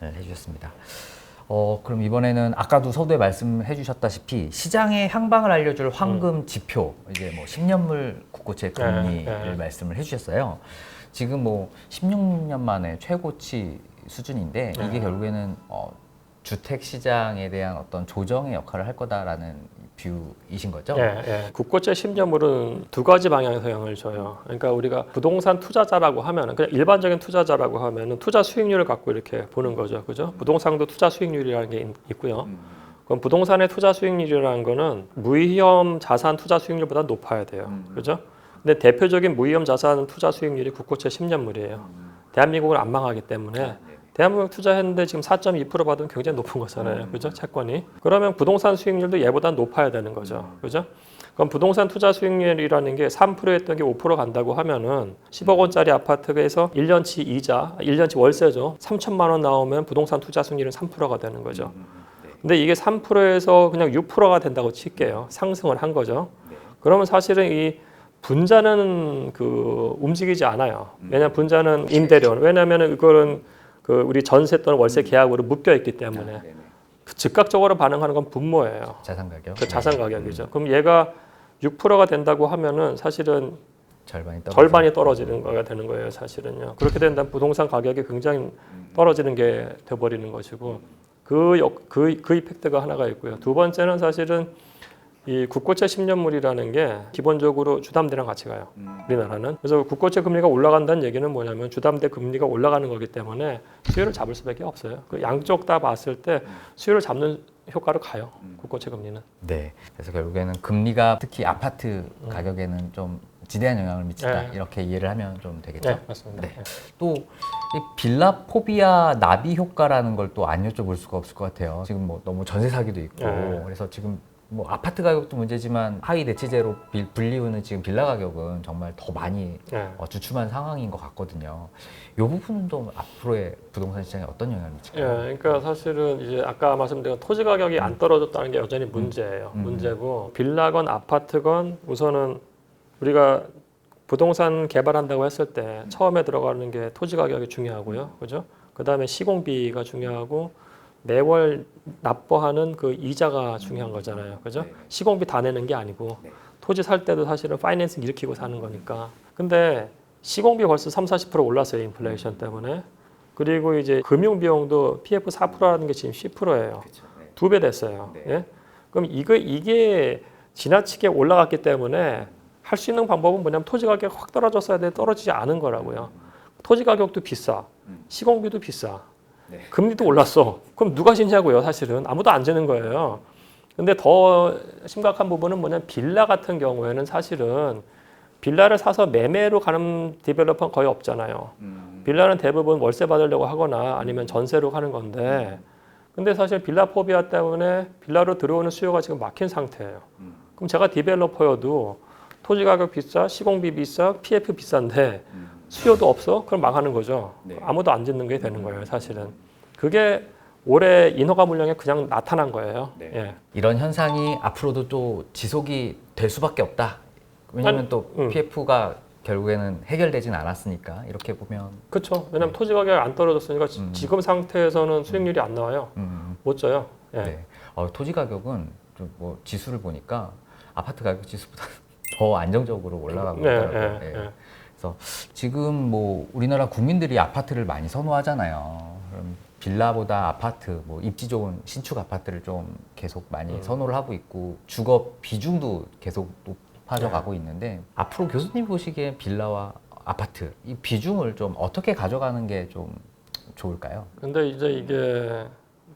해주셨습니다. 그럼 이번에는 아까도 서두에 말씀해 주셨다시피 시장의 향방을 알려줄 황금 지표 이제 뭐 10년물 국고채 금리를 말씀을 해주셨어요. 지금 뭐 16년 만에 최고치 수준인데 이게 결국에는 주택 시장에 대한 어떤 조정의 역할을 할 거다라는 뷰이신 거죠? 예. 국고채 10년물은 두 가지 방향에서 영향을 줘요. 그러니까 우리가 부동산 투자자라고 하면은 그냥 일반적인 투자자라고 하면은 투자 수익률을 갖고 이렇게 보는 거죠. 그죠? 부동산도 투자 수익률이라는 게 있고요. 그럼 부동산의 투자 수익률이라는 거는 무위험 자산 투자 수익률보다 높아야 돼요. 그죠? 근데 대표적인 무위험 자산 투자 수익률이 국고채 10년물이에요. 대한민국을 안 망하기 때문에 대한민국 투자했는데 지금 4.2% 받으면 굉장히 높은 거잖아요. 그죠? 채권이. 그러면 부동산 수익률도 얘보다 높아야 되는 거죠. 그죠? 그럼 부동산 투자 수익률이라는 게 3%였던 게 5% 간다고 하면은 10억 원짜리 아파트에서 1년치 이자, 1년치 월세죠. 3천만 원 나오면 부동산 투자 수익률은 3%가 되는 거죠. 근데 이게 3%에서 그냥 6%가 된다고 칠게요. 상승을 한 거죠. 그러면 사실은 이 분자는 그 움직이지 않아요. 왜냐하면 분자는 임대료. 왜냐하면 이거는 그 우리 전세 또는 월세 계약으로 묶여 있기 때문에 즉각적으로 반응하는 건 분모예요. 자산 가격. 그 자산 가격이죠. 그럼 얘가 6%가 된다고 하면은 사실은 절반이 떨어지는 거가 되는 거예요. 사실은요. 그렇게 된다면 부동산 가격이 굉장히 떨어지는 게 돼버리는 것이고 그 이펙트가 하나가 있고요. 두 번째는 사실은 이 국고채 10년물이라는 게 기본적으로 주담대랑 같이 가요. 우리나라는. 그래서 국고채 금리가 올라간다는 얘기는 뭐냐면 주담대 금리가 올라가는 거기 때문에 수요를 잡을 수밖에 없어요. 그 양쪽 다 봤을 때 수요를 잡는 효과로 가요. 국고채 금리는. 네. 그래서 결국에는 금리가 특히 아파트 가격에는 좀 지대한 영향을 미친다. 이렇게 이해를 하면 좀 되겠죠. 네, 맞습니다. 네. 또 이 빌라 포비아 나비 효과라는 걸 또 안 여쭤볼 수가 없을 것 같아요. 지금 뭐 너무 전세 사기도 있고 그래서 지금 뭐 아파트 가격도 문제지만 하위 대치제로 불리우는 지금 빌라 가격은 정말 더 많이 네. 주춤한 상황인 것 같거든요. 이 부분도 앞으로의 부동산 시장에 어떤 영향을 예, 미칠까요? 그러니까 사실은 이제 아까 말씀드린 토지 가격이 안 떨어졌다는 게 여전히 문제예요. 문제고 빌라건 아파트건 우선은 우리가 부동산 개발한다고 했을 때 처음에 들어가는 게 토지 가격이 중요하고요, 그죠? 그 다음에 시공비가 중요하고 매월 납부하는 그 이자가 중요한 거잖아요, 그죠? 네. 시공비 다 내는 게 아니고 네. 토지 살 때도 사실은 파이낸싱 일으키고 사는 거니까. 근데 시공비 벌써 30-40% 올랐어요, 인플레이션 때문에. 그리고 이제 금융 비용도 PF 4%라는 게 지금 10%예요. 그렇죠. 네. 2배 됐어요. 네. 예? 그럼 이게 지나치게 올라갔기 때문에 할 수 있는 방법은 뭐냐면 토지 가격이 확 떨어졌어야 돼. 떨어지지 않은 거라고요. 토지 가격도 비싸. 시공비도 비싸. 네. 금리도 올랐어. 그럼 누가 지냐고요, 사실은. 아무도 안 지는 거예요. 근데 더 심각한 부분은 뭐냐면 빌라 같은 경우에는 사실은 빌라를 사서 매매로 가는 디벨로퍼는 거의 없잖아요. 빌라는 대부분 월세 받으려고 하거나 아니면 전세로 하는 건데 근데 사실 빌라 포비아 때문에 빌라로 들어오는 수요가 지금 막힌 상태예요. 그럼 제가 디벨로퍼여도 토지 가격 비싸, 시공비 비싸, PF 비싼데 수요도 없어? 그럼 망하는 거죠. 네. 아무도 안 짓는 게 되는 거예요, 사실은. 그게 올해 인허가 물량에 그냥 나타난 거예요. 네. 예. 이런 현상이 앞으로도 또 지속이 될 수밖에 없다. 왜냐하면 아니, 또 PF가 결국에는 해결되진 않았으니까 이렇게 보면 그렇죠. 왜냐하면 토지 가격이 안 떨어졌으니까 지금 상태에서는 수익률이 안 나와요. 못 져요. 예. 네. 토지 가격은 좀 뭐 지수를 보니까 아파트 가격 지수보다 더 안정적으로 올라가고 네, 있더라고요. 네, 네. 네. 그래서 지금 뭐 우리나라 국민들이 아파트를 많이 선호하잖아요. 그럼 빌라보다 아파트, 뭐 입지 좋은 신축 아파트를 좀 계속 많이 선호를 하고 있고 주거 비중도 계속 높아져 가고 있는데 앞으로 교수님 보시기에 빌라와 아파트 이 비중을 좀 어떻게 가져가는 게 좀 좋을까요? 근데 이제 이게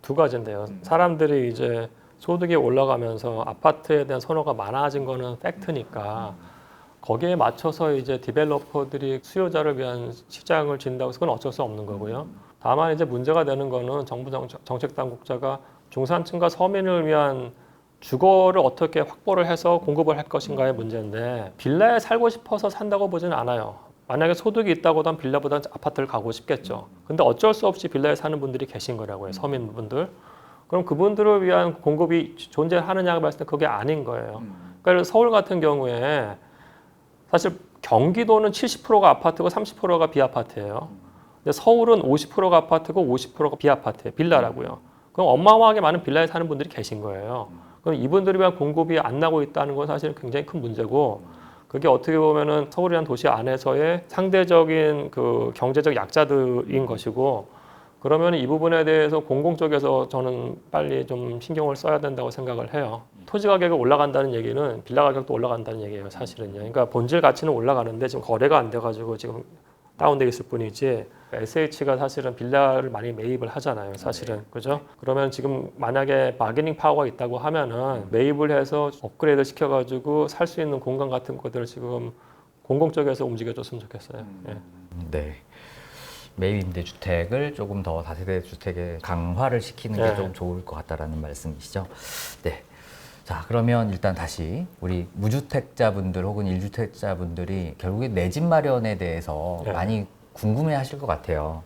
두 가지인데요. 사람들이 이제 소득이 올라가면서 아파트에 대한 선호가 많아진 거는 팩트니까 거기에 맞춰서 이제 디벨로퍼들이 수요자를 위한 시장을 진다고 해서 그건 어쩔 수 없는 거고요. 다만 이제 문제가 되는 거는 정부 정책 당국자가 중산층과 서민을 위한 주거를 어떻게 확보를 해서 공급을 할 것인가의 문제인데 빌라에 살고 싶어서 산다고 보지는 않아요. 만약에 소득이 있다고도 한 빌라보다 아파트를 가고 싶겠죠. 근데 어쩔 수 없이 빌라에 사는 분들이 계신 거라고요. 서민분들. 그럼 그분들을 위한 공급이 존재하느냐고 봤을 때 그게 아닌 거예요. 그러니까 서울 같은 경우에 사실 경기도는 70%가 아파트고 30%가 비아파트예요. 근데 서울은 50%가 아파트고 50%가 비아파트예요. 빌라라고요. 그럼 어마어마하게 많은 빌라에 사는 분들이 계신 거예요. 그럼 이분들을 위한 공급이 안 나고 있다는 건 사실 굉장히 큰 문제고 그게 어떻게 보면은 서울이라는 도시 안에서의 상대적인 그 경제적 약자들인 것이고 그러면 이 부분에 대해서 공공 쪽에서 저는 빨리 좀 신경을 써야 된다고 생각을 해요. 토지 가격이 올라간다는 얘기는 빌라 가격도 올라간다는 얘기예요, 사실은요. 그러니까 본질 가치는 올라가는데 지금 거래가 안 돼가지고 지금 다운돼 있을 뿐이지 SH가 사실은 빌라를 많이 매입을 하잖아요, 사실은. 그죠? 그러면 지금 만약에 바게닝 파워가 있다고 하면은 매입을 해서 업그레이드 시켜가지고 살 수 있는 공간 같은 것들을 지금 공공 쪽에서 움직여줬으면 좋겠어요. 예. 네. 매입 임대주택을 조금 더 다세대 주택에 강화를 시키는 게 네. 좀 좋을 것 같다라는 말씀이시죠. 네. 자, 그러면 일단 다시 우리 무주택자분들 혹은 1주택자분들이 결국에 내 집 마련에 대해서 네. 많이 궁금해 하실 것 같아요.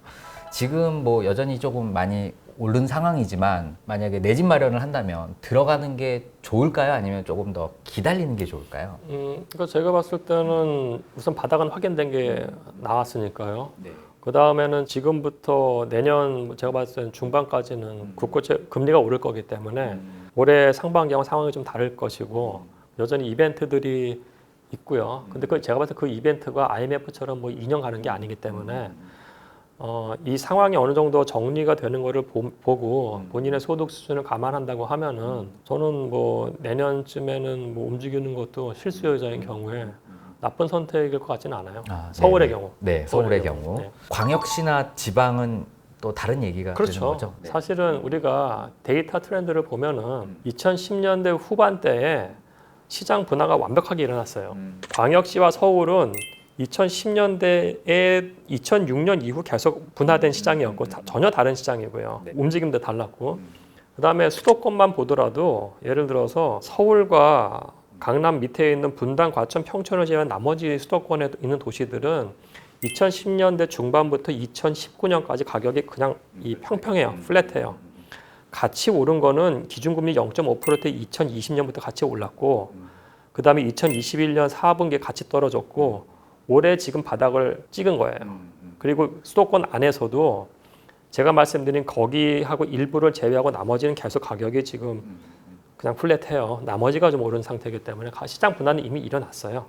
지금 뭐 여전히 조금 많이 오른 상황이지만 만약에 내 집 마련을 한다면 들어가는 게 좋을까요? 아니면 조금 더 기다리는 게 좋을까요? 그러니까 제가 봤을 때는 우선 바닥은 확인된 게 나왔으니까요. 네. 그 다음에는 지금부터 내년 제가 봤을 때는 중반까지는 국고채 금리가 오를 거기 때문에 올해 상반기하고 상황이 좀 다를 것이고 여전히 이벤트들이 있고요. 근데 그 제가 봤을 때 그 이벤트가 IMF처럼 뭐 2년 가는 게 아니기 때문에 이 상황이 어느 정도 정리가 되는 거를 보고 본인의 소득 수준을 감안한다고 하면은 저는 뭐 내년쯤에는 뭐 움직이는 것도 실수요자인 경우에 나쁜 선택일 것 같지는 않아요. 서울의 네네. 경우. 네, 서울의 경우. 네. 광역시나 지방은 또 다른 얘기가 되는 그렇죠. 거죠. 네. 사실은 우리가 데이터 트렌드를 보면은 2010년대 후반대에 시장 분화가 완벽하게 일어났어요. 광역시와 서울은 2010년대에 2006년 이후 계속 분화된 시장이었고 전혀 다른 시장이고요. 네. 움직임도 달랐고 그다음에 수도권만 보더라도 예를 들어서 서울과 강남 밑에 있는 분당, 과천, 평촌을 제외한 나머지 수도권에 있는 도시들은 2010년대 중반부터 2019년까지 가격이 그냥 이 평평해요. 플랫해요. 같이 오른 거는 기준금리 0.5%대 2020년부터 같이 올랐고 그다음에 2021년 4분기에 같이 떨어졌고 올해 지금 바닥을 찍은 거예요. 그리고 수도권 안에서도 제가 말씀드린 거기하고 일부를 제외하고 나머지는 계속 가격이 지금 그냥 플랫해요. 나머지가 좀 오른 상태이기 때문에 시장 분할은 이미 일어났어요.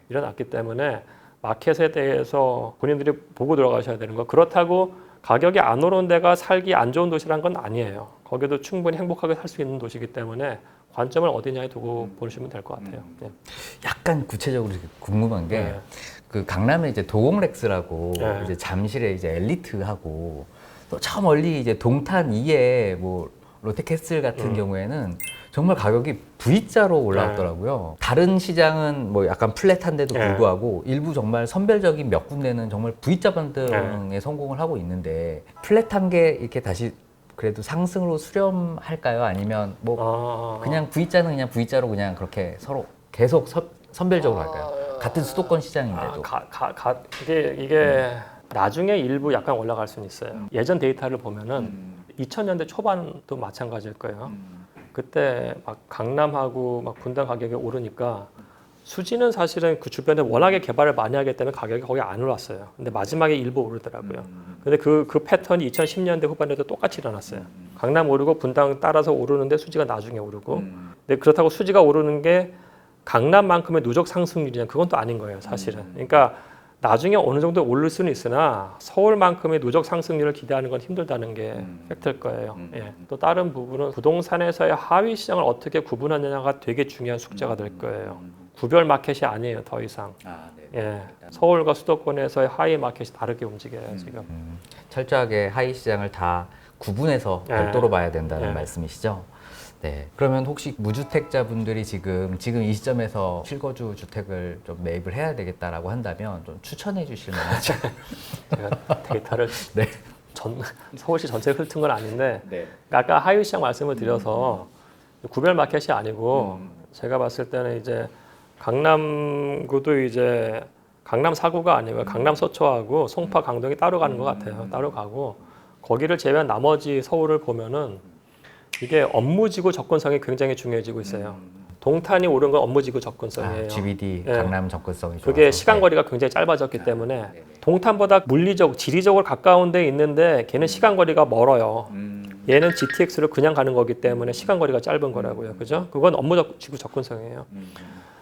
일어났기 때문에 마켓에 대해서 본인들이 보고 들어가셔야 되는 거. 그렇다고 가격이 안 오른 데가 살기 안 좋은 도시란 건 아니에요. 거기도 충분히 행복하게 살 수 있는 도시이기 때문에 관점을 어디냐에 두고 보시면 될 것 같아요. 네. 약간 구체적으로 궁금한 게 네. 그 강남에 이제 도공렉스라고 네. 이제 잠실에 이제 엘리트하고 또 저 멀리 이제 동탄 2에 뭐 롯데캐슬 같은 경우에는 정말 가격이 V자로 올라왔더라고요. 다른 시장은 뭐 약간 플랫한데도 불구하고 일부 정말 선별적인 몇 군데는 정말 V자 반등에 성공을 하고 있는데 플랫한 게 이렇게 다시 그래도 상승으로 수렴할까요? 아니면 뭐 그냥 V자는 그냥 V자로 그냥 그렇게 서로 계속 선별적으로 할까요? 같은 수도권 시장인데도. 이게 나중에 일부 약간 올라갈 수는 있어요. 예전 데이터를 보면은 2000년대 초반도 마찬가지일 거예요. 그때 막 강남하고 막 분당 가격이 오르니까 수지는 사실은 그 주변에 워낙에 개발을 많이 하기 때문에 가격이 거의 안 올랐어요. 근데 마지막에 일부 오르더라고요. 근데 그 패턴이 2010년대 후반에도 똑같이 일어났어요. 강남 오르고 분당 따라서 오르는데 수지가 나중에 오르고. 근데 그렇다고 수지가 오르는 게 강남만큼의 누적 상승률이냐 그건 또 아닌 거예요, 사실은. 그러니까 나중에 어느 정도 오를 수는 있으나 서울만큼의 누적 상승률을 기대하는 건 힘들다는 게 팩트일 거예요. 예. 또 다른 부분은 부동산에서의 하위 시장을 어떻게 구분하느냐가 되게 중요한 숙제가 될 거예요. 구별 마켓이 아니에요, 더 이상. 예. 서울과 수도권에서의 하위 마켓이 다르게 움직여요, 지금. 철저하게 하위 시장을 다 구분해서 별도로 봐야 된다는 말씀이시죠? 네. 그러면 혹시 무주택자분들이 지금 이 시점에서 실거주 주택을 좀 매입을 해야 되겠다라고 한다면 좀 추천해 주실 만한 제가 데이터를 네. 서울시 전체를 훑은 건 아닌데 아까 하위 시장 말씀을 드려서 구별 마켓이 아니고 제가 봤을 때는 이제 강남구도 이제 강남 4구가 아니고 강남 서초하고 송파 강동이 따로 가는 것 같아요. 따로 가고 거기를 제외한 나머지 서울을 보면은 이게 업무지구 접근성이 굉장히 중요해지고 있어요. 동탄이 오른 건 업무지구 접근성이에요. GBD 강남 접근성이 좋아서. 그게 시간거리가 굉장히 짧아졌기 때문에 동탄보다 물리적, 지리적으로 가까운 데 있는데 걔는 시간거리가 멀어요. 얘는 GTX로 그냥 가는 거기 때문에 시간거리가 짧은 거라고요. 그죠? 그건 업무지구 접근성이에요.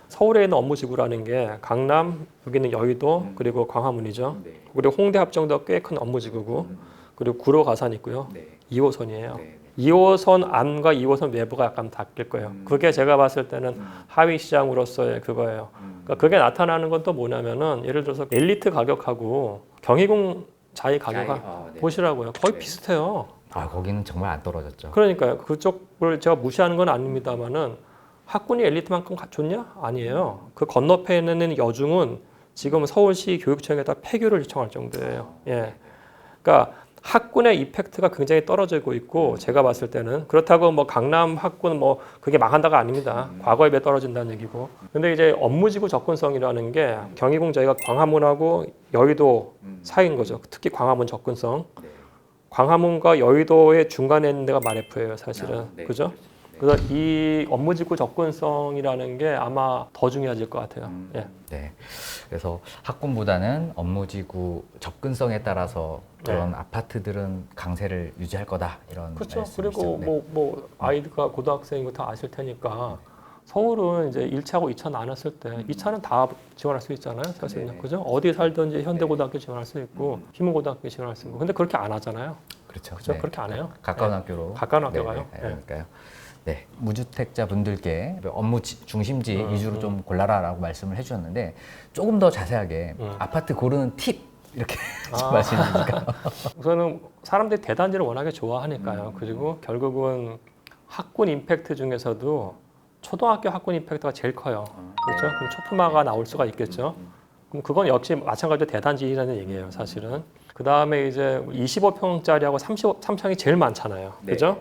서울에 있는 업무지구라는 게 강남, 여기는 여의도, 그리고 광화문이죠. 그리고 홍대 합정도 꽤 큰 업무지구고, 그리고 구로 가산 있고요. 2호선이에요. 2호선 안과 2호선 외부가 약간 바뀔 거예요. 그게 제가 봤을 때는 하위 시장으로서의 그거예요. 그러니까 그게 나타나는 건 또 뭐냐면은 예를 들어서 엘리트 가격하고 경희궁 자이 가격 보시라고요. 거의 비슷해요. 거기는 정말 안 떨어졌죠. 그러니까요. 그쪽을 제가 무시하는 건 아닙니다만은 학군이 엘리트만큼 좋냐? 아니에요. 그 건너편에는 여중은 지금 서울시 교육청에다 폐교를 요청할 정도예요. 예. 그러니까 학군의 이펙트가 굉장히 떨어지고 있고 제가 봤을 때는 그렇다고 뭐 강남 학군 뭐 그게 망한다가 아닙니다. 과거에 비해 떨어진다는 얘기고. 근데 이제 업무지구 접근성이라는 게 경희궁 저희가 광화문하고 여의도 사이인 거죠. 특히 광화문 접근성. 광화문과 여의도의 중간에 있는 데가 마레프예요, 사실은. 그죠? 그래서 이 업무지구 접근성이라는 게 아마 더 중요해질 것 같아요. 예. 네. 그래서 학군보다는 업무지구 접근성에 따라서 그런 아파트들은 강세를 유지할 거다 이런 그렇죠. 말씀이시죠? 그리고 뭐 아이가 고등학생이고 다 아실 테니까 서울은 이제 1차하고 2차 나눴을 때 2차는 다 지원할 수 있잖아요. 사실은. 그죠? 어디 살든지 현대고등학교 지원할 수 있고 희문고등학교 지원할 수 있고. 근데 그렇게 안 하잖아요. 그렇죠. 그죠? 그렇게 안 해요. 가까운 학교로. 가까운 학교 가요. 그러니까요. 네, 무주택자 분들께 업무 중심지 위주로 좀 골라라라고 말씀을 해주셨는데 조금 더 자세하게 아파트 고르는 팁 이렇게 좀 말씀해 주실까요? 우선은 사람들이 대단지를 워낙에 좋아하니까요. 그리고 결국은 학군 임팩트 중에서도 초등학교 학군 임팩트가 제일 커요. 그렇죠? 그럼 초품화가 나올 수가 있겠죠. 그럼 그건 역시 마찬가지로 대단지라는 얘기예요, 사실은. 그 다음에 이제 25평짜리하고 33평이 제일 많잖아요. 그죠?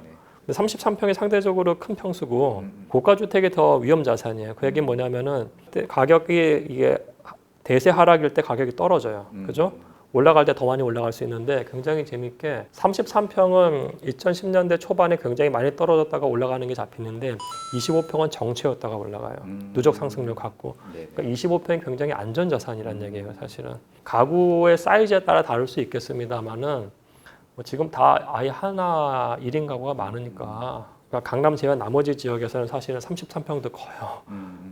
근데 33평이 상대적으로 큰 평수고 고가 주택이 더 위험 자산이에요. 그 얘기는 뭐냐면은 가격이 이게 대세 하락일 때 가격이 떨어져요. 그죠? 올라갈 때 더 많이 올라갈 수 있는데 굉장히 재밌게 33평은 2010년대 초반에 굉장히 많이 떨어졌다가 올라가는 게 잡히는데 25평은 정체였다가 올라가요. 누적 상승률 갖고. 그러니까 25평이 굉장히 안전 자산이라는 얘기예요, 사실은. 가구의 사이즈에 따라 다를 수 있겠습니다만은 뭐 지금 다 아예 하나 1인 가구가 많으니까 그러니까 강남 제외한 나머지 지역에서는 사실은 33평도 커요.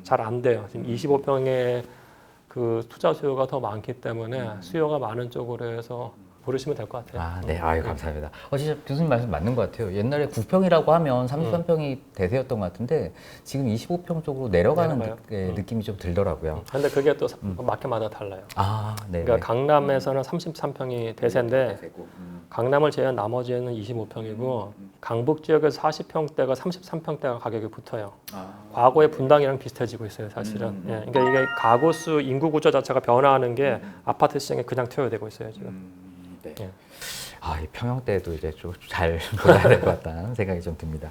잘 안 돼요. 지금 25평의 그 투자 수요가 더 많기 때문에 수요가 많은 쪽으로 해서 고르시면 될 것 같아요. 아, 네. 아유, 감사합니다. 진짜 교수님 말씀 맞는 것 같아요. 옛날에 9평이라고 하면 33평이 대세였던 것 같은데 지금 25평 쪽으로 내려가는 느낌이 좀 들더라고요. 근데 그게 또 마켓마다 달라요. 아, 네. 그러니까 강남에서는 33평이 대세인데 강남을 제외한 나머지는 25평이고 강북 지역에서 40평대가 33평대가 가격이 붙어요. 과거의 분당이랑 비슷해지고 있어요, 사실은. 예, 그러니까 이게 가구 수, 인구 구조 자체가 변화하는 게 아파트 시장에 그냥 투여되고 있어요, 지금. 네. 예. 이 평형대도 이제 좀 잘 보셔야 될 것 같다는 생각이 좀 듭니다.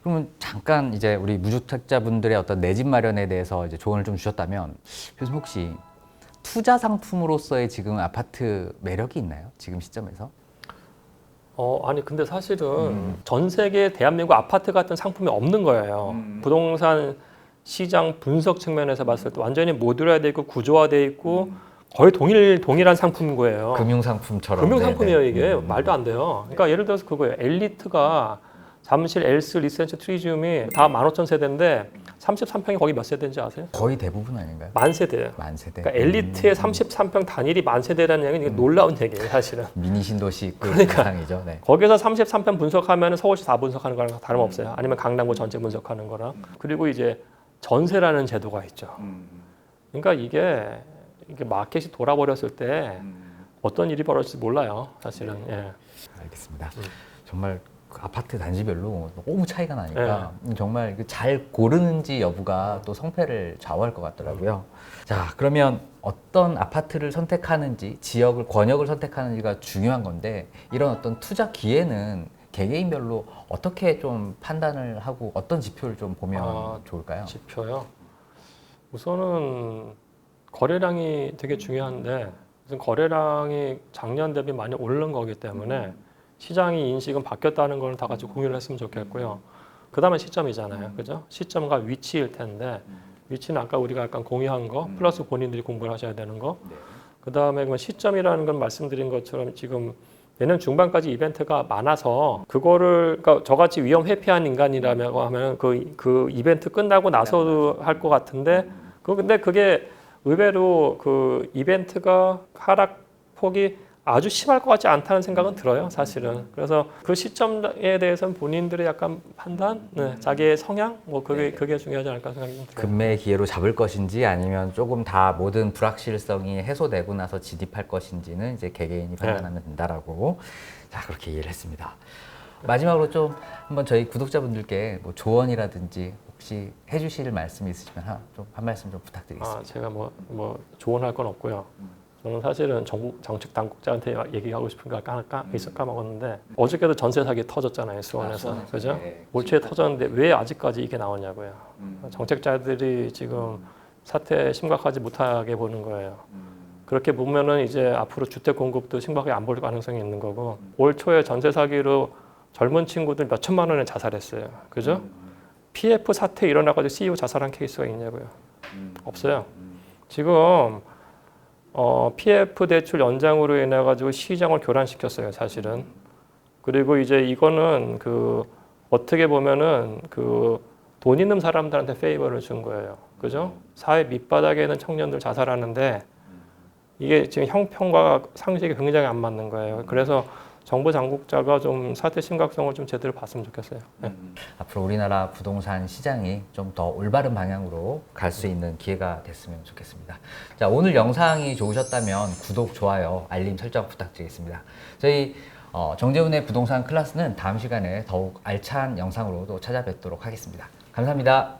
그러면 잠깐 이제 우리 무주택자분들의 어떤 내 집 마련에 대해서 이제 조언을 좀 주셨다면 교수님 혹시 투자 상품으로서의 지금 아파트 매력이 있나요? 지금 시점에서? 아니 근데 사실은 전 세계 대한민국 아파트 같은 상품이 없는 거예요. 부동산 시장 분석 측면에서 봤을 때 완전히 모듈화되어 있고 구조화되어 있고 거의 동일한 상품인 거예요. 금융상품처럼. 금융상품이에요, 이게. 말도 안 돼요. 그러니까 예를 들어서 그거예요. 엘리트가 잠실, 엘스, 리센트, 트리지움이 다 15,000세대인데 33평이 거기 몇 세대인지 아세요? 거의 대부분 아닌가요? 만 세대예요. 만 세대. 그러니까 엘리트의 33평 단일이 만 세대라는 얘기는 이게 놀라운 얘기예요, 사실은. 미니 신도시 그러니까. 상이죠. 네. 거기서 33평 분석하면 서울시 다 분석하는 거랑 다름없어요. 아니면 강남구 전체 분석하는 거랑. 그리고 이제 전세라는 제도가 있죠. 그러니까 이게 마켓이 돌아버렸을 때 어떤 일이 벌어질지 몰라요, 사실은. 예. 알겠습니다. 정말 그 아파트 단지별로 너무 차이가 나니까 정말 잘 고르는지 여부가 또 성패를 좌우할 것 같더라고요. 자, 그러면 어떤 아파트를 선택하는지, 지역을, 권역을 선택하는지가 중요한 건데 이런 어떤 투자 기회는 개개인별로 어떻게 좀 판단을 하고 어떤 지표를 좀 보면 좋을까요? 지표요? 우선은 거래량이 되게 중요한데 우선 거래량이 작년 대비 많이 오른 거기 때문에 시장의 인식은 바뀌었다는 걸 다 같이 공유를 했으면 좋겠고요. 그 다음에 시점이잖아요. 그죠? 시점과 위치일 텐데 위치는 아까 우리가 약간 공유한 거 플러스 본인들이 공부를 하셔야 되는 거. 그 다음에 시점이라는 건 말씀드린 것처럼 지금 내년 중반까지 이벤트가 많아서 그거를 그러니까 저같이 위험 회피한 인간이라고 하면 그 이벤트 끝나고 나서도 할 것 같은데 근데 그게 의외로 그 이벤트가 하락폭이 아주 심할 것 같지 않다는 생각은 들어요, 사실은. 그래서 그 시점에 대해서는 본인들의 약간 판단, 자기의 성향, 그게 중요하지 않을까 생각이 좀 들어요. 금매의 기회로 잡을 것인지 아니면 조금 다 모든 불확실성이 해소되고 나서 진입할 것인지는 이제 개개인이 판단하면 된다라고 자 그렇게 이해를 했습니다. 마지막으로 좀 한번 저희 구독자분들께 뭐 조언이라든지 혹시 해주실 말씀이 있으시면 한 말씀 좀 부탁드리겠습니다. 제가 뭐 조언할 건 없고요. 저는 사실은 정책 당국자한테 얘기하고 싶은 거 아까 까먹었는데 어저께도 전세 사기 터졌잖아요, 수원에서. 그죠? 네, 올 초에 터졌는데 왜 아직까지 이게 나오냐고요. 정책자들이 지금 사태 심각하지 못하게 보는 거예요. 그렇게 보면은 이제 앞으로 주택 공급도 심각하게 안 볼 가능성이 있는 거고 올 초에 전세 사기로 젊은 친구들 몇 천만 원에 자살했어요. 그죠? PF 사태 일어나가지고 CEO 자살한 케이스가 있냐고요. 없어요. 지금 PF 대출 연장으로 인해 가지고 시장을 교란시켰어요, 사실은. 그리고 이제 이거는 어떻게 보면은 돈 있는 사람들한테 페이버를 준 거예요. 그죠? 사회 밑바닥에 있는 청년들 자살하는데 이게 지금 형평과 상식이 굉장히 안 맞는 거예요. 그래서 정부 당국자가 좀 사태 심각성을 좀 제대로 봤으면 좋겠어요. 네. 앞으로 우리나라 부동산 시장이 좀 더 올바른 방향으로 갈 수 있는 기회가 됐으면 좋겠습니다. 자, 오늘 영상이 좋으셨다면 구독, 좋아요, 알림 설정 부탁드리겠습니다. 저희 정재훈의 부동산 클래스는 다음 시간에 더욱 알찬 영상으로 또 찾아뵙도록 하겠습니다. 감사합니다.